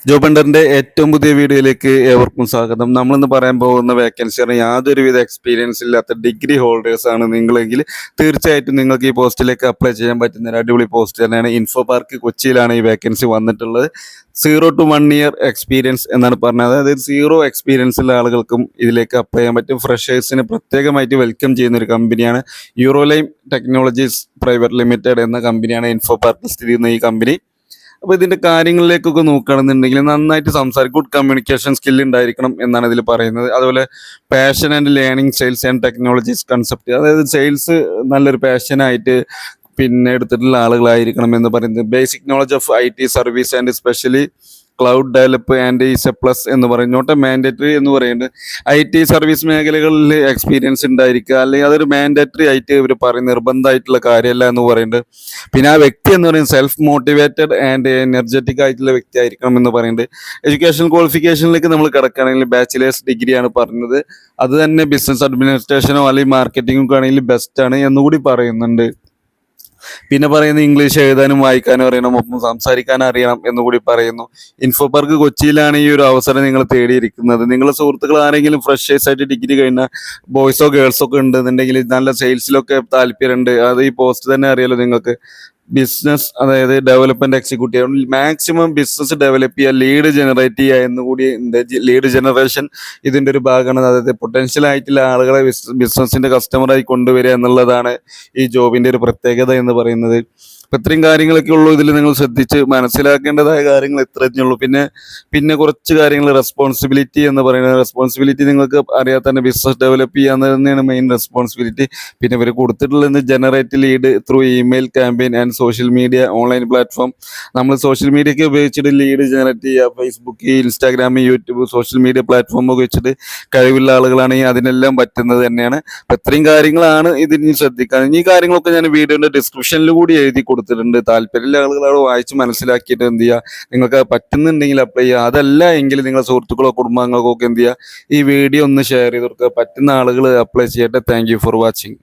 ജോബണ്ടറിന്റെ ഏറ്റവും പുതിയ വീഡിയോയിലേക്ക് ഏവർക്കും സ്വാഗതം. നമ്മളിന്ന് പറയാൻ പോകുന്ന വേക്കൻസിയാണ് യാതൊരുവിധ എക്സ്പീരിയൻസ് ഇല്ലാത്ത ഡിഗ്രി ഹോൾഡേഴ്സ് ആണ് നിങ്ങളെങ്കിൽ തീർച്ചയായിട്ടും നിങ്ങൾക്ക് ഈ പോസ്റ്റിലേക്ക് അപ്ലൈ ചെയ്യാൻ പറ്റുന്ന ഒരു അടിപൊളി പോസ്റ്റ് തന്നെയാണ്. ഇൻഫോ പാർക്ക് കൊച്ചിയിലാണ് ഈ വേക്കൻസി വന്നിട്ടുള്ളത്. 0 to 1 year എക്സ്പീരിയൻസ് എന്നാണ് പറഞ്ഞത്. അതായത് 0 എക്സ്പീരിയൻസ് ഉള്ള ആളുകൾക്കും ഇതിലേക്ക് അപ്ലൈ ചെയ്യാൻ പറ്റും. ഫ്രഷേഴ്സിന് പ്രത്യേകമായിട്ട് വെൽക്കം ചെയ്യുന്ന ഒരു കമ്പനിയാണ്. യൂറോലൈം ടെക്നോളജീസ് പ്രൈവറ്റ് ലിമിറ്റഡ് എന്ന കമ്പനിയാണ് ഇൻഫോ പാർക്കിൽ സ്ഥിതി ചെയ്യുന്ന ഈ കമ്പനി. അപ്പോൾ ഇതിന്റെ കാര്യങ്ങളിലേക്കൊക്കെ നോക്കുകയാണെന്നുണ്ടെങ്കിൽ നന്നായിട്ട് സംസാരിക്കും, ഗുഡ് കമ്മ്യൂണിക്കേഷൻ സ്കിൽ ഉണ്ടായിരിക്കണം എന്നാണ് ഇതിൽ പറയുന്നത്. അതുപോലെ passion and learning sales and technologies concept, അതായത് സെയിൽസ് നല്ലൊരു പാഷനായിട്ട് എടുത്തിട്ടുള്ള ആളുകളായിരിക്കണം എന്ന് പറയുന്നത്. Basic knowledge of IT service and specially cloud develop and is A plus എന്ന് പറയും. നോട്ട് എ മാൻഡേറ്ററി എന്ന് പറയുന്നത് IT സർവീസ് മേഖലകളിൽ എക്സ്പീരിയൻസ് ഉണ്ടായിരിക്കുക, അല്ലെങ്കിൽ അതൊരു മാൻഡേറ്ററി ആയിട്ട് ഇവർ പറയും, നിർബന്ധമായിട്ടുള്ള കാര്യമല്ല എന്ന് പറയുന്നുണ്ട്. പിന്നെ ആ വ്യക്തി എന്ന് പറയുന്നത് സെൽഫ് മോട്ടിവേറ്റഡ് ആൻഡ് എനർജറ്റിക് ആയിട്ടുള്ള വ്യക്തി ആയിരിക്കണം എന്ന് പറയുന്നുണ്ട്. എഡ്യൂക്കേഷൻ ക്വാളിഫിക്കേഷനിലേക്ക് നമ്മൾ കിടക്കുകയാണെങ്കിൽ ബാച്ചിലേഴ്സ് ഡിഗ്രിയാണ് പറഞ്ഞത്. അത് തന്നെ ബിസിനസ് അഡ്മിനിസ്ട്രേഷനോ അല്ലെങ്കിൽ മാർക്കറ്റിംഗോ ആണെങ്കിൽ ബെസ്റ്റാണ് എന്നുകൂടി പറയുന്നുണ്ട്. പിന്നെ പറയുന്നത് ഇംഗ്ലീഷ് എഴുതാനും വായിക്കാനും അറിയണം, ഒപ്പം സംസാരിക്കാൻ അറിയണം എന്നുകൂടി പറയുന്നു. ഇൻഫോ പാർക്ക് കൊച്ചിയിലാണ് ഈ ഒരു അവസരം നിങ്ങൾ തേടിയിരിക്കുന്നത്. നിങ്ങളുടെ സുഹൃത്തുക്കൾ ആരെങ്കിലും ഫ്രഷേഴ്സ് ആയിട്ട് ഡിഗ്രി കഴിഞ്ഞ ബോയ്സോ ഗേൾസോ ഒക്കെ ഉണ്ടെന്നുണ്ടെങ്കിൽ നല്ല സെയിൽസിലൊക്കെ താല്പര്യമുണ്ട്, അത് ഈ പോസ്റ്റ് തന്നെ അറിയാലോ നിങ്ങൾക്ക്. ബിസിനസ്, അതായത് development executive, maximum business develop ചെയ്യുക, ലീഡ് ജനറേറ്റ് ചെയ്യുക എന്നുകൂടി ഉണ്ട്. ലീഡ് ജനറേഷൻ ഇതിൻ്റെ ഒരു ഭാഗമാണ്. അതായത് പൊട്ടൻഷ്യൽ ആയിട്ടുള്ള ആളുകളെ ബിസിനസിന്റെ കസ്റ്റമറായി കൊണ്ടുവരിക എന്നുള്ളതാണ് ഈ ജോബിന്റെ ഒരു പ്രത്യേകത എന്ന് പറയുന്നത്. അപ്പം ഇത്രയും കാര്യങ്ങളൊക്കെ ഉള്ളൂ ഇതിൽ. നിങ്ങൾ ശ്രദ്ധിച്ച് മനസ്സിലാക്കേണ്ടതായ കാര്യങ്ങൾ ഇത്രയേ ഉള്ളൂ. പിന്നെ കുറച്ച് കാര്യങ്ങൾ, റെസ്പോൺസിബിലിറ്റി എന്ന് പറയുന്നത്, റെസ്പോൺസിബിലിറ്റി നിങ്ങൾക്ക് അറിയാത്ത തന്നെ ബിസിനസ് ഡെവലപ്പ് ചെയ്യാൻ തന്നെയാണ് മെയിൻ റെസ്പോൺസിബിലിറ്റി. പിന്നെ ഇവർ കൊടുത്തിട്ടുള്ളത് generate lead through email campaign and social media online platform. നമ്മൾ സോഷ്യൽ മീഡിയയൊക്കെ ഉപയോഗിച്ചിട്ട് ലീഡ് ജനറേറ്റ് ചെയ്യുക. Facebook, Instagram, YouTube, social media platform ഒക്കെ വെച്ചിട്ട് കഴിവുള്ള ആളുകളാണെങ്കിൽ അതിനെല്ലാം പറ്റുന്നത് തന്നെയാണ്. അപ്പം ഇത്രയും കാര്യങ്ങളാണ് ഇതിന് ശ്രദ്ധിക്കാൻ. ഈ കാര്യങ്ങളൊക്കെ ഞാൻ വീഡിയോയുടെ ഡിസ്ക്രിപ്ഷനിൽ കൂടി എഴുതി കൊടുത്തിട്ടുണ്ട്. താല്പര്യമുള്ള ആളുകളോട് വായിച്ച് മനസ്സിലാക്കിയിട്ട് എന്ത് ചെയ്യുക, നിങ്ങൾക്ക് പറ്റുന്നുണ്ടെങ്കിൽ അപ്ലൈ ചെയ്യുക. അതല്ല എങ്കിൽ നിങ്ങളുടെ സുഹൃത്തുക്കളോ കുടുംബാംഗങ്ങൾക്കോ ഒക്കെ എന്ത് ചെയ്യുക, ഈ വീഡിയോ ഒന്ന് ഷെയർ ചെയ്ത് കൊടുക്കുക. പറ്റുന്ന ആളുകൾ അപ്ലൈ ചെയ്യട്ടെ. Thank you for watching.